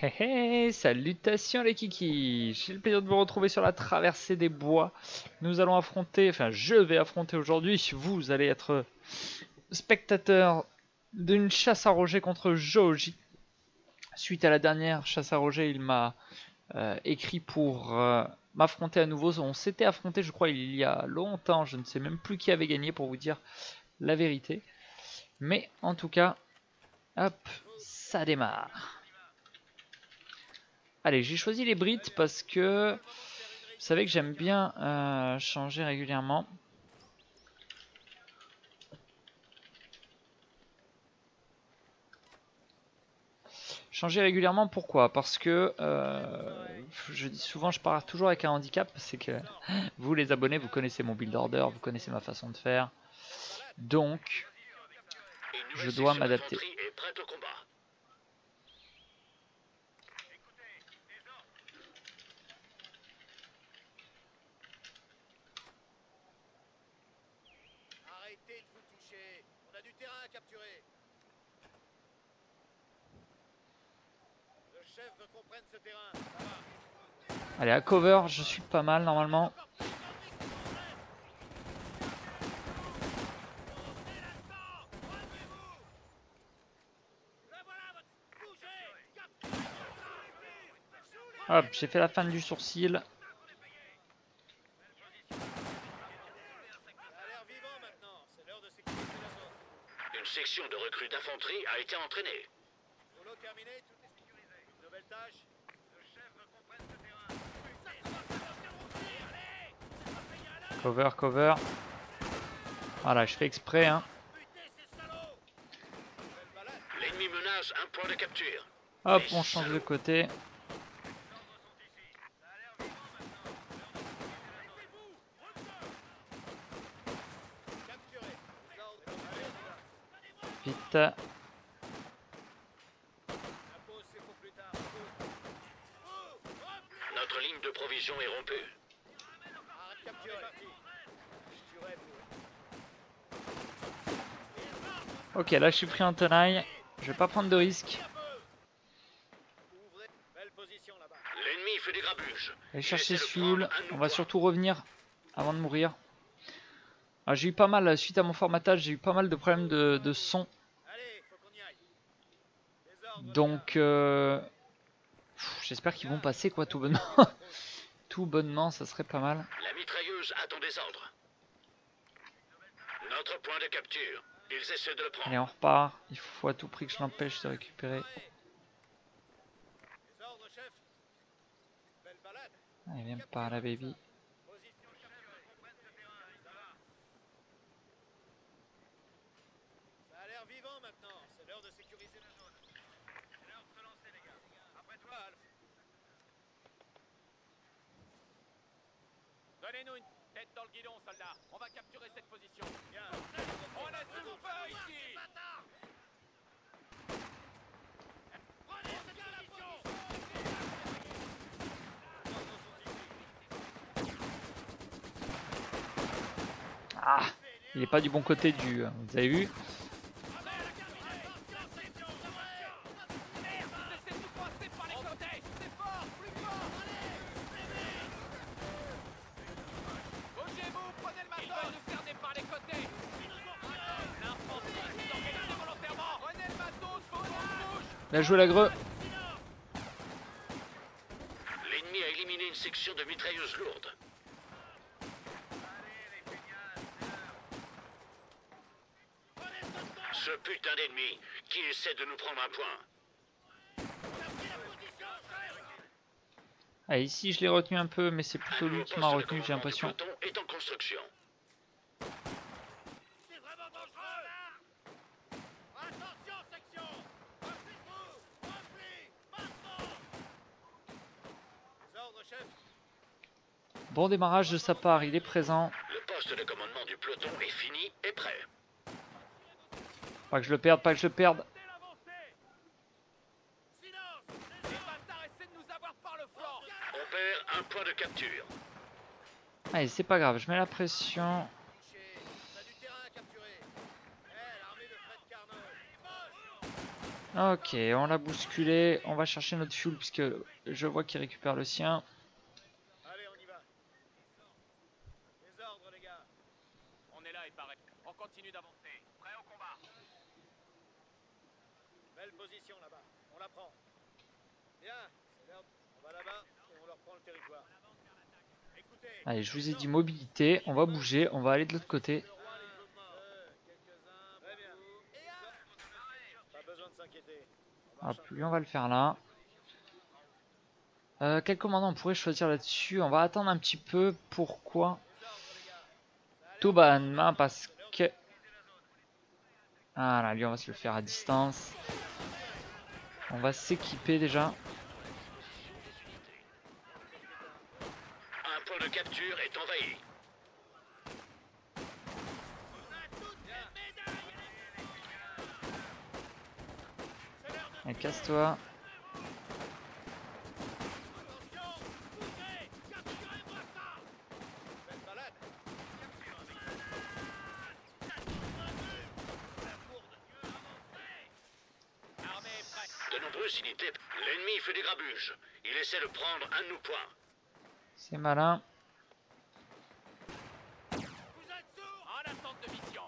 Hey, salutations les kikis. J'ai le plaisir de vous retrouver sur la traversée des bois. Nous allons affronter, enfin je vais affronter aujourd'hui, vous allez être spectateur d'une chasse à Roger contre Joji. Suite à la dernière chasse à Roger, il m'a écrit pour m'affronter à nouveau. On s'était affronté je crois il y a longtemps, je ne sais même plus qui avait gagné pour vous dire la vérité. Mais en tout cas, hop, ça démarre. Allez, j'ai choisi les Brits parce que vous savez que j'aime bien changer régulièrement. Changer régulièrement, pourquoi? Parce que je dis souvent, je pars toujours avec un handicap, c'est que vous les abonnés, vous connaissez mon build order, vous connaissez ma façon de faire, donc je dois m'adapter. Arrêtez de vous toucher, on a du terrain à capturer. Le chef veut qu'on prenne ce terrain. Allez, à cover, je suis pas mal normalement. Hop, j'ai fait la fin du sourcil. Une section de recrues d'infanterie a été entraînée. Boulot terminé, tout est sécurisé. Une nouvelle tâche. Le chef veut qu'on prenne ce terrain. Cover, cover. Voilà, je fais exprès, hein. L'ennemi menace un point de capture. Hop, on change de côté. Vite. Notre ligne de provision est rompue. Ok, là je suis pris en tenaille. Je vais pas prendre de risques. L'ennemi fait des grabuges. Allez chercher ce fuel. On va surtout revenir avant de mourir. J'ai eu pas mal, suite à mon formatage, j'ai eu pas mal de problèmes de son. Donc, j'espère qu'ils vont passer quoi, tout bonnement. Tout bonnement, ça serait pas mal. La mitrailleuse attend des ordres. Notre point de capture. Ils essaient de le prendre. Allez, on repart. Il faut à tout prix que je l'empêche de récupérer. Allez, viens par là, baby. Ça a l'air vivant maintenant. C'est l'heure de sécuriser la zone. C'est l'heure de se lancer, les gars. Après toi, Alf. Donnez-nous une tête dans le guidon, soldats. On va capturer cette position. Bien. On a tout feu ici. Prenez cette position. Ah, il est pas du bon côté du... Vous avez vu? Bien joué la greu. L'ennemi a éliminé une section de mitrailleuses lourdes. Ce putain d'ennemi qui essaie de nous prendre un point. Ah, ici je l'ai retenu un peu, mais c'est plutôt lui qui m'a retenu, j'ai l'impression. Le peloton est en construction. Bon démarrage de sa part, il est présent. Le poste de commandement du peloton est fini et prêt. Pas que je le perde, pas que je le perde. On perd un point de capture. Allez, c'est pas grave, je mets la pression. Ok, on l'a bousculé. On va chercher notre fuel puisque je vois qu'il récupère le sien. Allez, on y va. Les ordres, les gars. On est là, il paraît. On continue d'avancer. Prêt au combat. Belle position là-bas. On la prend. Bien. C'est l'heure. On va là-bas et on leur prend le territoire. Écoutez. Allez, je vous ai dit mobilité. On va bouger. On va aller de l'autre côté. Quelques-uns. Très bien. Pas besoin de s'inquiéter. Hop, lui, on va le faire là. Quel commandant on pourrait choisir là-dessus? On va attendre un petit peu. Pourquoi? Toban, parce que... Ah là, lui, on va se le faire à distance. On va s'équiper déjà. Un point de capture est envahi. Allez, casse-toi. De nombreuses unités. L'ennemi fait des grabuges. Il essaie de prendre un de nos points. C'est malin. Vous êtes sourds. En attente de mission.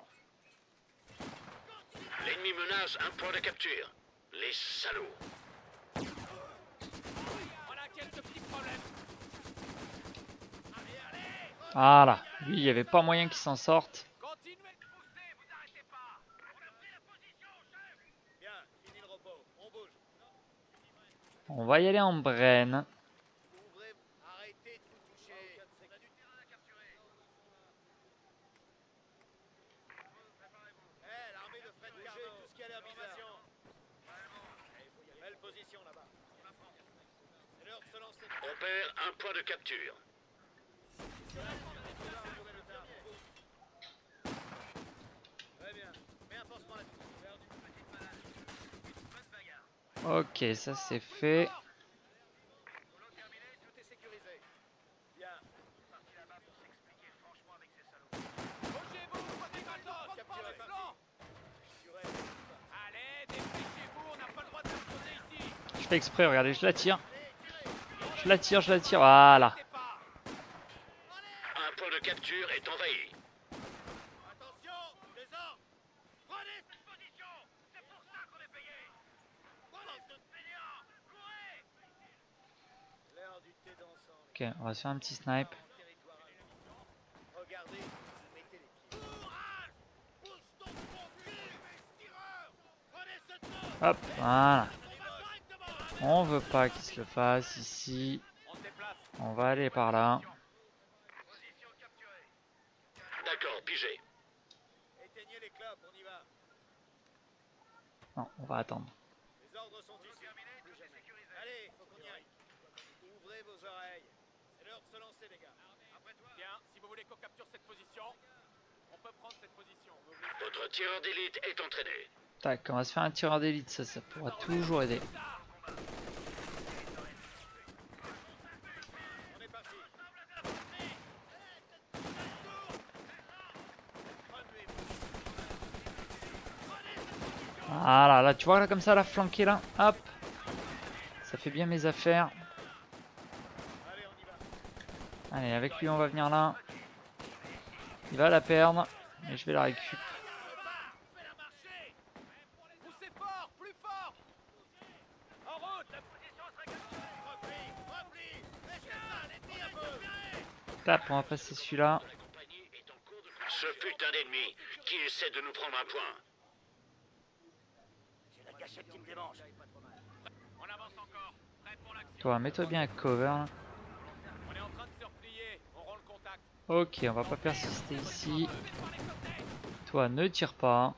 L'ennemi menace un point de capture. Les salauds. On a quelques petits problèmes. Voilà. Lui, il n'y avait pas moyen qu'il s'en sorte. Continuez de pousser, vous arrêtez pas. On a pris la position, chef. Bien, fini le repos. On bouge. On va y aller en brain. Ouvrez. Arrêtez de vous toucher. On a du terrain à capturer. L'armée de Fred Carnot. Tout ce qui a l'air bizarre. Belle position là-bas. C'est l'heure de se lancer. On perd un point de capture. Très bien. Mets un pansement là-dessus. Ok, ça c'est fait. Boulot terminé, tout est sécurisé. Bien. Parti là-bas pour s'expliquer franchement avec ces salauds. Bougez-vous, prenez matos, Capturé, par le flanc. Allez, dépêchez-vous, on n'a pas le droit de se poser ici. Je fais exprès, regardez, je la tire. Je la tire, je la tire. Voilà. Arrêtez pas. Un point de capture est envahi. Attention, les ordres. Prenez cette position. C'est pour ça qu'on est payé. Prenez ce fainéant. Courez. L'heure du thé dansant. Ok, on va se faire un petit snipe. Territoire à regardez, mettez les pieds. Courage. Pousse ton bon cul. Tireur. Prenez cette zone. Hop, voilà. Directement. On veut pas qu'il se le fasse ici. On se déplace. On va aller par là. Position capturée. D'accord, pigé. Éteignez les clopes, on y va. Non, on va attendre. Les ordres sont ici. Plus jamais. Allez, faut qu'on y aille. Ouvrez vos oreilles. C'est l'heure de se lancer, les gars. Après toi. Bien, si vous voulez qu'on capture cette position, on peut prendre cette position. Votre tireur d'élite est entraîné. Tac, on va se faire un tireur d'élite, ça pourra toujours aider. On est parti. Voilà, là, tu vois, là, comme ça, la flanquée, là. Hop. Ça fait bien mes affaires. Allez, on y va. Allez, avec lui, on va venir là. Il va la perdre. Et je vais la récupérer. Fais-la marcher. Poussez fort, plus fort. En route, la position sera capturée. Repli. Laissez ça, les tirs capturés. Tap, on va passer celui-là. La compagnie est en cours de... Ce putain d'ennemi qui essaie de nous prendre un point. J'ai la gâchette qui me démange. On avance encore. Prêt pour l'action. Toi, mets-toi bien à cover. Là. On est en train de se replier. On rend le contact. Ok, on va pas persister ici. Toi, ne tire pas.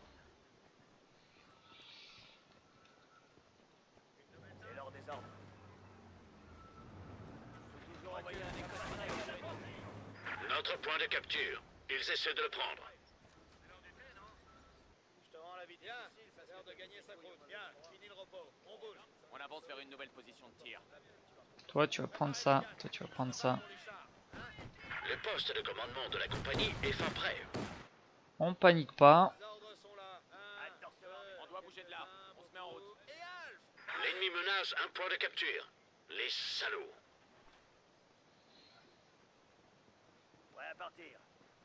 C'est l'heure des ordres. Faut toujours envoyer un décompte. Notre point de capture. Ils essaient de le prendre. Je te rends la vitesse. Bien, c'est l'heure de gagner sa croûte. Bien, fini le repos. On bouge. On avance vers une nouvelle position de tir. Toi, tu vas prendre ça. Toi, tu vas prendre ça. Le poste de commandement de la compagnie est fin prêt. On panique pas. Les ordres sont là. Attention, on doit bouger de là. On se met en route. Et L'ennemi menace un point de capture. Les salauds. Prêt à partir.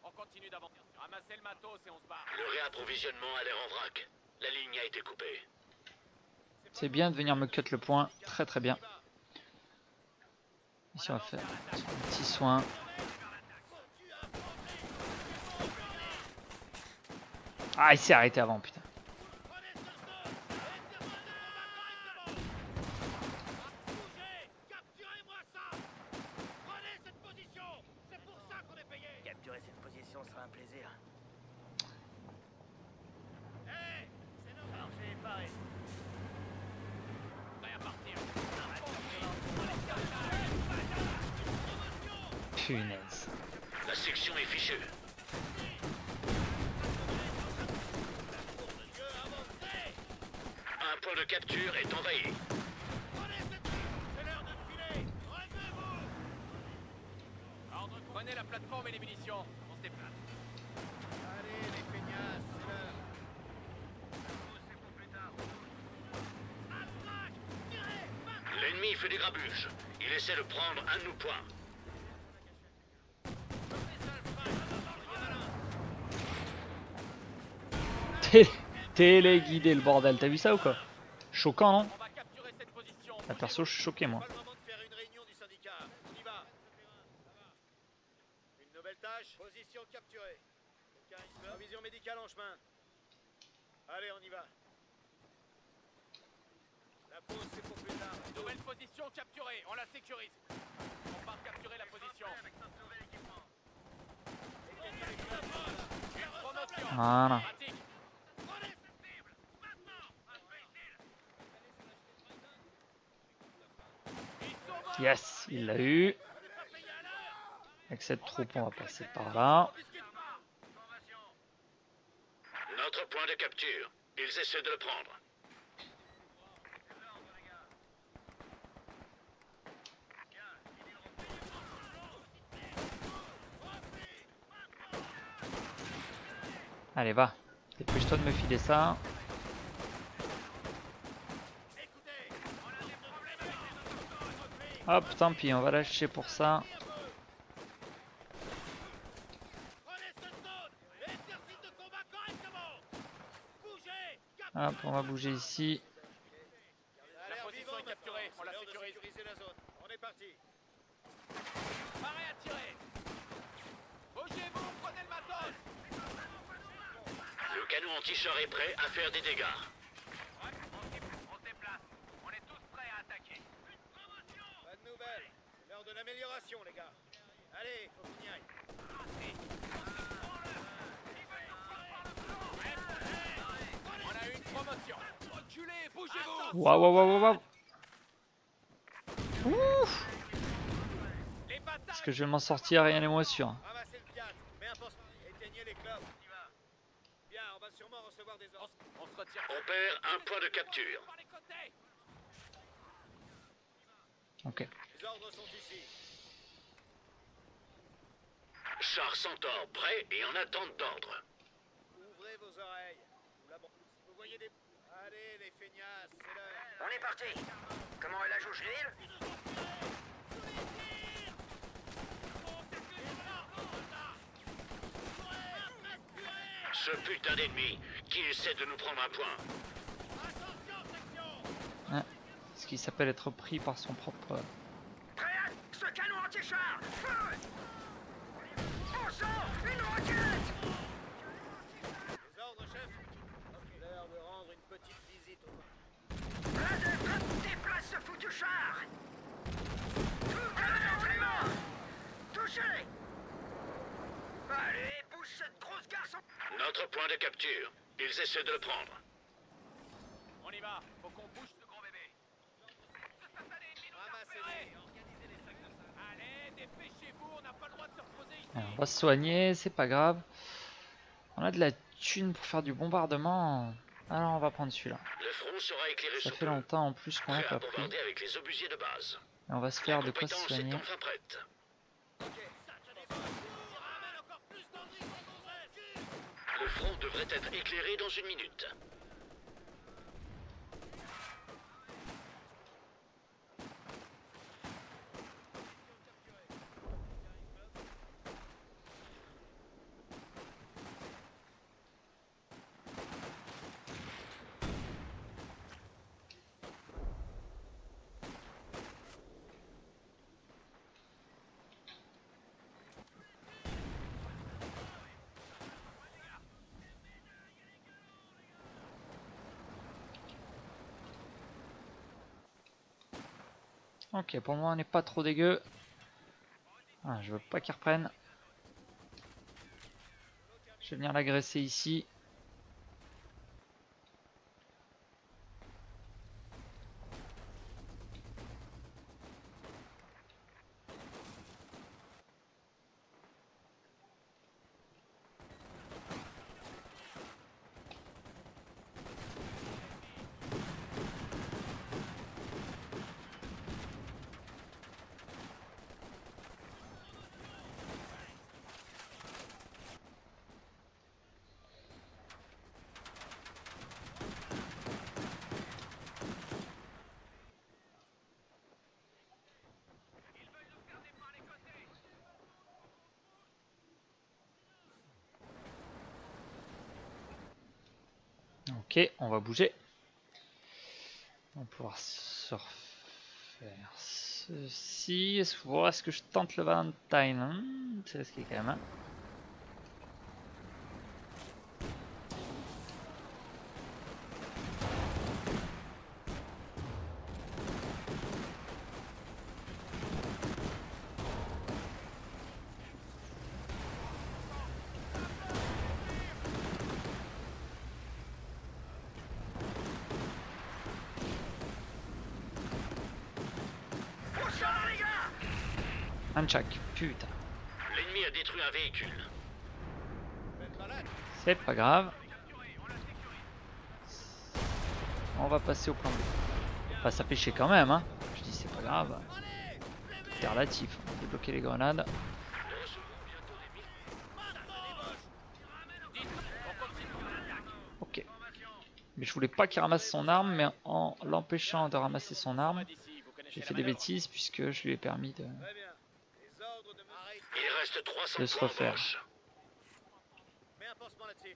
On continue d'avancer. Ramassez le matos et on se barre. Le réapprovisionnement a l'air en vrac. La ligne a été coupée. C'est bien de venir me cut le point. Très très bien. Ici on va faire un petit soin. Ah, il s'est arrêté avant, putain. Capturer cette position sera un plaisir. Chargé, paré. Prêt à partir. Punaise. La section est fichue. Un point de capture est envahi. Ordre, prenez la plateforme et les munitions. On se déplace. Allez, les feignasses, c'est l'heure. C'est pour plus tard. L'ennemi fait des grabuges. Il essaie de prendre un de nos points. Téléguidé le bordel, t'as vu ça ou quoi? Choquant, non? On va capturer cette position. La perso, je suis choqué moi. Pas le moment de faire une réunion du syndicat. On y va. Une nouvelle tâche. Position capturée. Provision médicale en chemin. Allez, on y va. La pause, c'est pour plus tard. Nouvelle position capturée. On la sécurise. On part capturer la position. Une promotion. Voilà. Pratique. Yes, il l'a eu. Avec cette troupe, on va passer par là. Notre point de capture. Ils essaient de le prendre. Allez, va. Dépêche-toi de me filer ça. Hop, tant pis, on va lâcher pour ça. Hop, on va bouger ici. La position est capturée. On la sécurise. On est parti. Paré à tirer. Bougez-vous, prenez le matos. Le canon anti-char est prêt à faire des dégâts. On se déplace. On est tous prêts à attaquer. Pas de nouvelles. C'est l'heure de l'amélioration, les gars. Allez, faut qu'on y aille. On a eu une promotion. Reculez, bougez-vous. Waouh, waouh, waouh, waouh. Ouf. Les bâtards. Est-ce que je vais m'en sortir? Rien n'est moins sûr. Ramassez le piat. Mais important. Éteignez les clopes. On y va. Bien, on va sûrement recevoir des ordres. On se retire. On perd un point de capture. Par les côtés. Ok. Les ordres sont ici. Char Centaure prêt et en attente d'ordre. Ouvrez vos oreilles. Vous voyez des... Allez, les feignasses, c'est l'heure. On est parti. Comment est la jauge d'huile? Ce putain d'ennemi qui essaie de nous prendre un point. Ah, ce qui s'appelle être pris par son propre... Prêt à ce canon anti-char. Feu! On sent une roquette. Les ordres, chef. L'heure de rendre une petite visite au... Blindé, déplace ce foutu char. Tout canon touché. Allez, bouge cette grosse garçon. Notre point de capture. Ils essaient de le prendre. On y va. Faut qu'on bouge ce gros bébé. Allez, dépêchez-vous. On n'a pas le droit de se reposer ici. Alors, on va se soigner, c'est pas grave. On a de la thune pour faire du bombardement. Alors on va prendre celui-là. Le front sera éclairé Ça sous fait peu. longtemps en plus qu'on l'a Prêt à pas pris. bombarder avec les obusiers de base. Et on va se faire de quoi se Compétence soigner. est enfin prête. Le front devrait être éclairé dans une minute. Ok, pour moi on n'est pas trop dégueu. Ah, je veux pas qu'ils reprennent. Je vais venir l'agresser ici. Ok, on va bouger. On va pouvoir se refaire ceci. Est-ce que je tente le Valentine? C'est risqué quand même. Hein. Un chac, putain. L'ennemi a détruit un véhicule. C'est pas grave. On va passer au plan B. Enfin, ça fait chier quand même, hein. Je dis c'est pas grave. C'est relatif. On va débloquer les grenades. Ok. Mais je voulais pas qu'il ramasse son arme, mais en l'empêchant de ramasser son arme, j'ai fait des bêtises puisque je lui ai permis de Il reste 300 se points en refaire. poche. Mets un pansement là-dessus.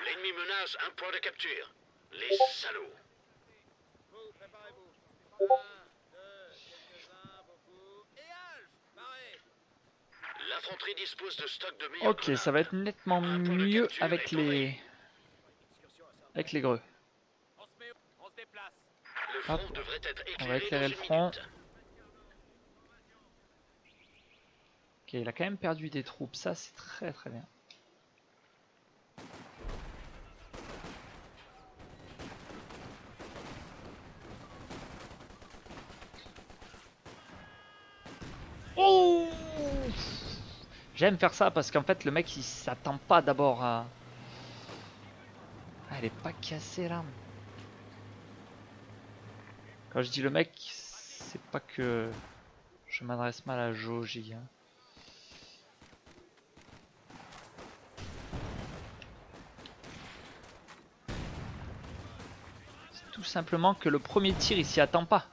L'ennemi menace un point de capture. Les salauds. Vous, préparez-vous. 1, 2, quelques-uns, beaucoup. Et Alf, pareil. L'infanterie dispose de stock de meilleurs Ok, ça va être nettement mieux avec les greux. On se met, on se déplace. Le front Hop. devrait être On va éclairé éclairer dans le une front. minute. Ok, il a quand même perdu des troupes, ça c'est très très bien. Oh! J'aime faire ça parce qu'en fait le mec il s'attend pas d'abord à... Ah, elle est pas cassée là. Quand je dis le mec, c'est pas que je m'adresse mal à Joji. Hein. C'est tout simplement que le premier tir il s'y attend pas.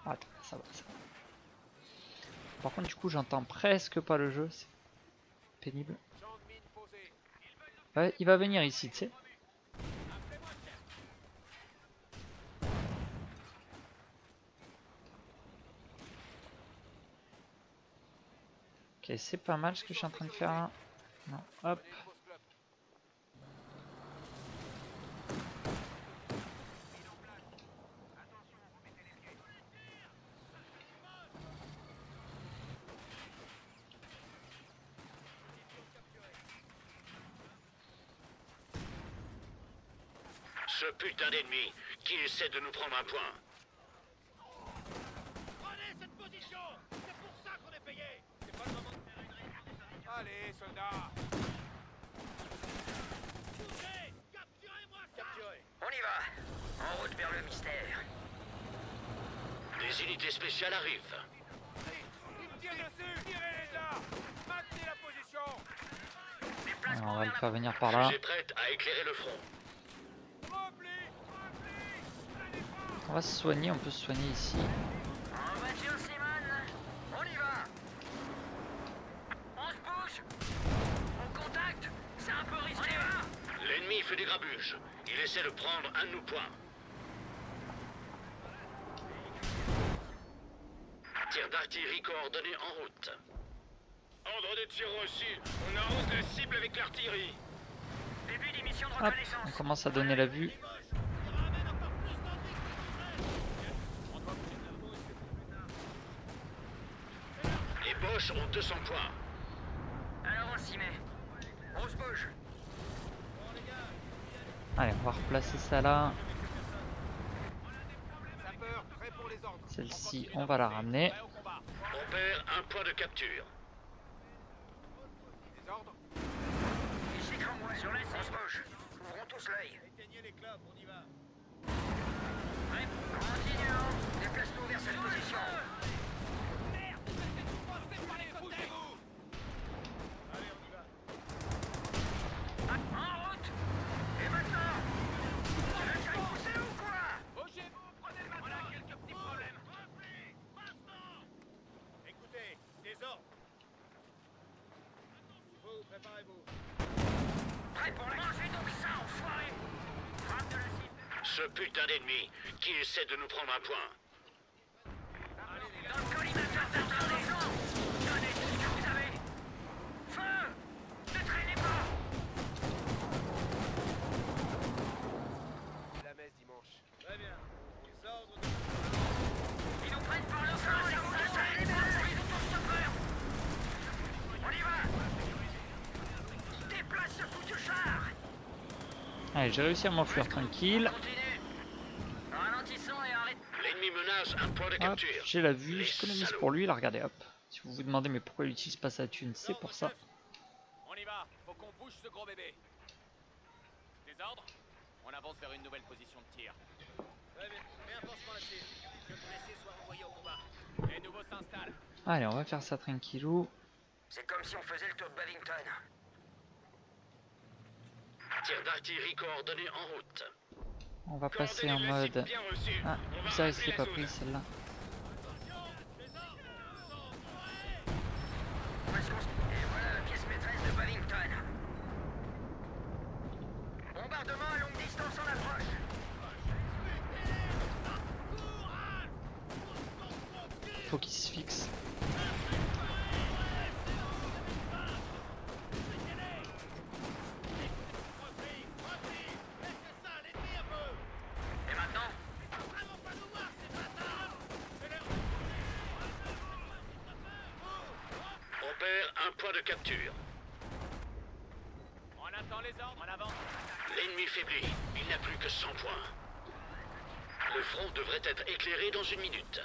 Attends, ça va, ça va. Par contre du coup j'entends presque pas le jeu, c'est pénible. Ouais, il va venir ici, tu sais. Ok, c'est pas mal ce que je suis en train de faire là. Non, hop. Ce putain d'ennemi qui essaie de nous prendre un point. Prenez cette position. C'est pour ça qu'on est payé. C'est pas le moment de faire une réunion. Allez, soldats. Bougez. Capturez-moi ça. Capturez. On y va. En route vers le mystère. Des unités spéciales arrivent. Il me tire dessus. Tirez-les là. Maintenez la position. Alors, on va le faire venir par là. Fusée prête à éclairer le front. Repli. On va se soigner, on peut se soigner ici. En voiture, Simon. On y va. On se bouge. On contacte. C'est un peu risqué. L'ennemi fait des grabuges. Il essaie de prendre un de nos points. Tir d'artillerie coordonné en route. Ordre de tir reçu. On arrose la cible avec l'artillerie. Début d'émission. mission de Hop, reconnaissance. on commence à donner la vue. Les Boches ont 200 points. Alors on s'y met. On se bouge. Allez, on va replacer ça là. Sapeur, prêt pour les ordres. Celle-ci, on va la ramener. Prêt au combat. On perd un point de capture. Les ordres. Ici Cromwell. Sur la on se bouge. Ouvrons tous l'œil. Éteignez les clopes, on y va. Prêt. Continuons. Déplace-nous vers cette position. Bougez-vous. Allez, on y va. En route. Et maintenant. Le gars est poussé ou quoi? Bougez-vous, prenez le matin. On a quelques petits problèmes. Écoutez, des ordres. Vous, préparez-vous. Prêt pour la mangez donc ça, enfoiré. Frappe de la cible. Ce putain d'ennemi qui essaie de nous prendre un point. Dans le collimateur d'armes des gens. Donnez tout ce que vous avez. Feu. Ne traînez pas. La messe dimanche. Très bien. Les ordres. Ils nous prennent par le flanc, ils nous laissent les balles, ils ont tous peur. On y va. Déplace ce foutu char. Allez, j'ai réussi à m'enfuir tranquille. Continue. Ralentissons et arrête. L'ennemi menace un point de Hop, capture. j'ai la vue, j'économise pour lui, là regardez, hop. Si vous vous demandez mais pourquoi il utilise pas sa thune, c'est pour ça. On y va. Faut qu'on bouge ce gros bébé. Des ordres. On avance vers une nouvelle position de tir. Très bien. Mets un pansement là-dessus. Que le blessé soit renvoyé au combat. Les nouveaux s'installent. Allez, on va faire ça tranquillou. C'est comme si on faisait le tour de Bavington. Tir d'artillerie coordonné en route. On va passer en Coordonnées mode... bien reçues. Ah, On va ça, raser c'est la pas zone. pris celle-là. Où est-ce qu'on se... Et voilà la pièce maîtresse de Bavington. Bombardement à longue distance en approche. Faut qu'il se fixe. Et maintenant? On perd un point de capture. On attend les ordres. En avant. L'ennemi faiblit. Il n'a plus que 100 points. Le front devrait être éclairé dans une minute.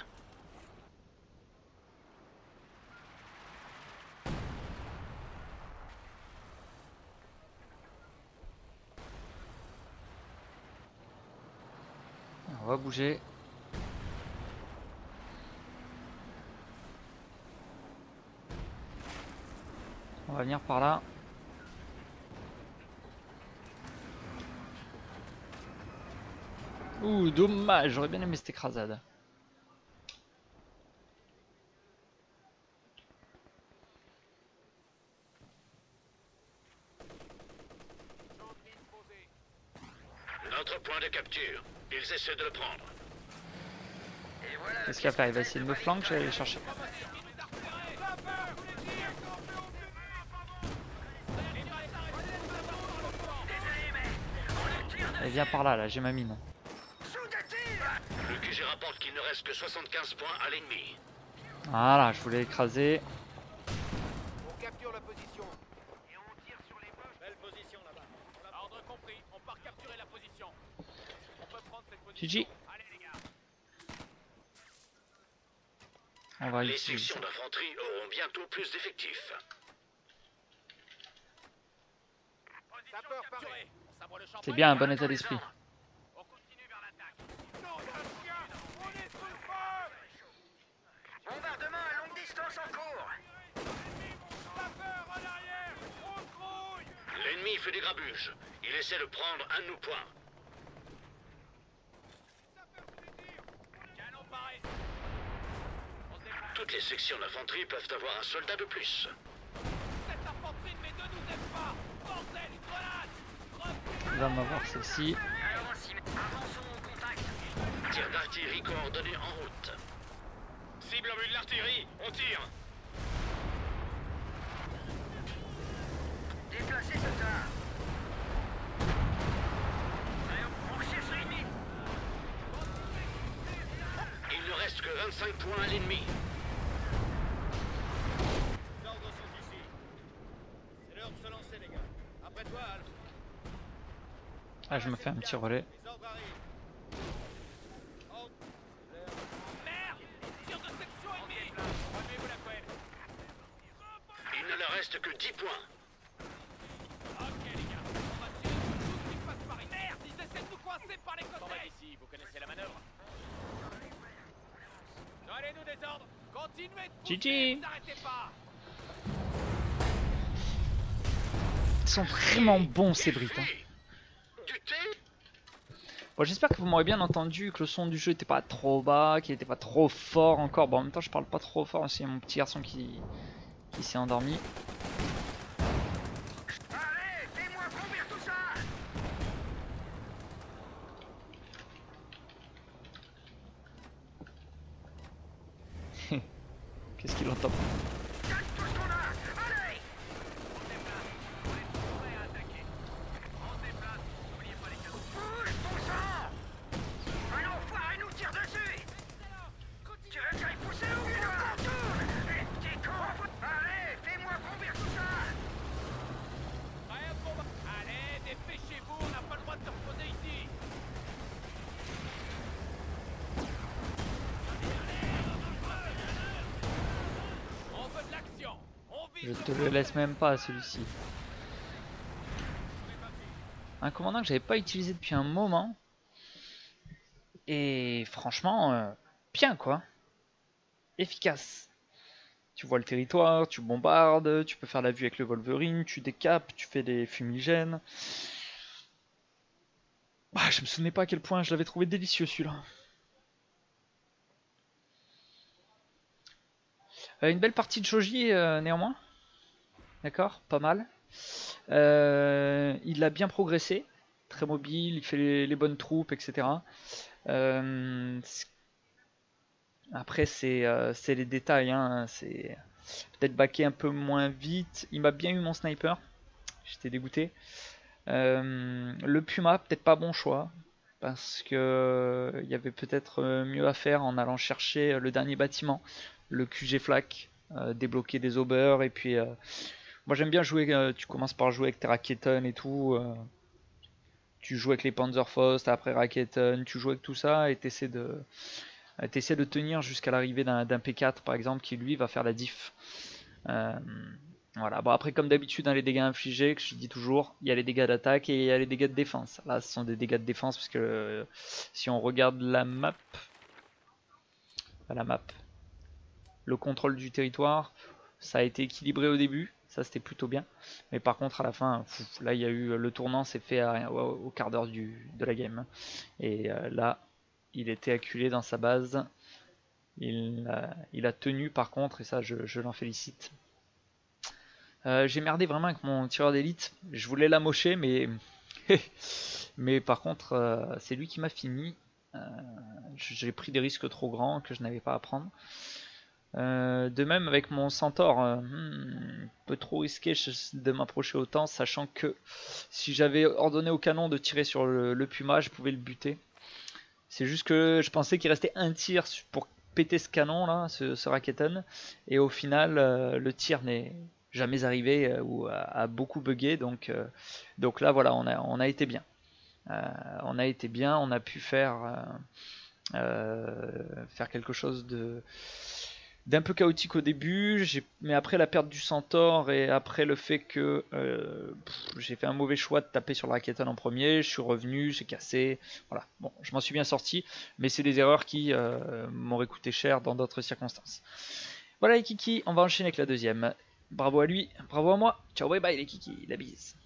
On va bouger. On va venir par là. Ouh, dommage, j'aurais bien aimé cette écrasade. Centrine posée. Notre point de capture. Ils essaient de le prendre. Et voilà la Qu'est-ce qu'il va pièce faire? Il va maîtresse essayer de de me flanquer, je vais aller le Bavington. chercher. Désolé, mais on le tire de... Allez, viens par là, j'ai ma mine. Sous de tir. Le QG rapporte qu'il ne reste que 75 points à l'ennemi. Voilà, je voulais écraser. On capture la position. Et on tire sur les Boches. Belle position là-bas. Ordre compris. On part capturer la position. On peut prendre cette position. GG. Allez les gars. On va Les utiliser sections ça. d'infanterie auront bientôt plus d'effectifs. Sapeur paré. On sabre le champagne. C'est bien un bon Attends état les d'esprit. ordres. On continue vers l'attaque. Non, on est sous le feu. Bombardement à longue distance en cours. Sapeur en arrière. On grouille. L'ennemi fait des grabuges. Il essaie de prendre un de nos points. Sapeur sous les tirs. Canon paré. On se déplace. Toutes les sections d'infanterie peuvent avoir un soldat de plus. Cette infanterie ne nous aime pas. Bordel, une grenade. Il va m'avoir celle-ci. Alors on s'y met. Avançons au contact. Tir d'artillerie coordonné en route. Cible en vue de l'artillerie. On tire. Déplacez ce tas. le point à l'ennemi. Les ordres sont ici. C'est l'heure de se lancer, les gars. Après toi, Alf. Ah, je me fais un petit relais. Les ordres arrivent. Merde! Tir de section ennemie! Relevez-vous la couenne. Il ne leur reste que 10 points. Ok, les gars. On va tirer sur tout ce qui passe par ici. Merde! Ils essaient de nous coincer par les côtés! On va ici, vous connaissez la manœuvre. Donnez-nous des ordres. Continuez de pousser, GG. vous arrêtez pas. Ils sont vraiment bons ces Brits. Hein. Du thé? Bon, j'espère que vous m'aurez bien entendu, que le son du jeu n'était pas trop bas, qu'il n'était pas trop fort encore. Bon, en même temps, je parle pas trop fort, c'est mon petit garçon qui s'est endormi. Allez, fais-moi vomir tout ça. Qu'est-ce qu'il entend? Gagne tout ce qu'on a. Allez. Bouge, bon sang. Un enfoiré nous tire dessus. Tu veux que j'aille pousser ou bien on tourne? Les petits cons. Allez, fais-moi vomir tout ça. Prêt à combattre. Allez, dépêchez-vous, on n'a pas le droit de se reposer ici. On veut de l'action. On vise Je le te le laisse même pas celui-ci. Un commandant que j'avais pas utilisé depuis un moment. Et franchement, bien quoi. Efficace. Tu vois le territoire, tu bombardes, tu peux faire la vue avec le Wolverine, tu décapes, tu fais des fumigènes. Ah, je me souvenais pas à quel point je l'avais trouvé délicieux celui-là. Une belle partie de Shoji néanmoins. D'accord, pas mal. Il a bien progressé, très mobile, il fait les bonnes troupes, etc. Après, c'est les détails, hein. C'est peut-être baquer un peu moins vite. Il m'a bien eu mon sniper, j'étais dégoûté. Le Puma, peut-être pas bon choix, parce que il y avait peut-être mieux à faire en allant chercher le dernier bâtiment, le QG Flak, débloquer des aubers, et puis moi j'aime bien jouer, tu commences par jouer avec tes Raketen et tout, tu joues avec les Panzerfaust, après Raketen, tu joues avec tout ça et t'essaies de tenir jusqu'à l'arrivée d'un P4 par exemple qui lui va faire la diff. Voilà, bon après comme d'habitude dans les dégâts infligés, que je dis toujours, il y a les dégâts d'attaque et il y a les dégâts de défense. Là ce sont des dégâts de défense parce que si on regarde la map, le contrôle du territoire, ça a été équilibré au début, ça c'était plutôt bien. Mais par contre à la fin, là il y a eu le tournant s'est fait au quart d'heure de la game. Et là, il était acculé dans sa base. Il a tenu par contre, et ça je l'en félicite. J'ai merdé vraiment avec mon tireur d'élite. Je voulais l'amocher, mais par contre, c'est lui qui m'a fini. J'ai pris des risques trop grands que je n'avais pas à prendre. De même avec mon centaure, un peu trop risqué de m'approcher autant, sachant que si j'avais ordonné au canon de tirer sur le Puma, je pouvais le buter. C'est juste que je pensais qu'il restait un tir pour péter ce canon là, ce Raketen, et au final le tir n'est jamais arrivé ou a beaucoup bugué, donc là voilà, on a été bien. On a pu faire quelque chose d'un peu chaotique au début, mais après la perte du centaure et après le fait que j'ai fait un mauvais choix de taper sur le Raketen en premier, je suis revenu, j'ai cassé, voilà, bon, je m'en suis bien sorti, mais c'est des erreurs qui m'auraient coûté cher dans d'autres circonstances. Voilà les kikis, on va enchaîner avec la deuxième. Bravo à lui, bravo à moi, ciao bye bye les kikis, la bise.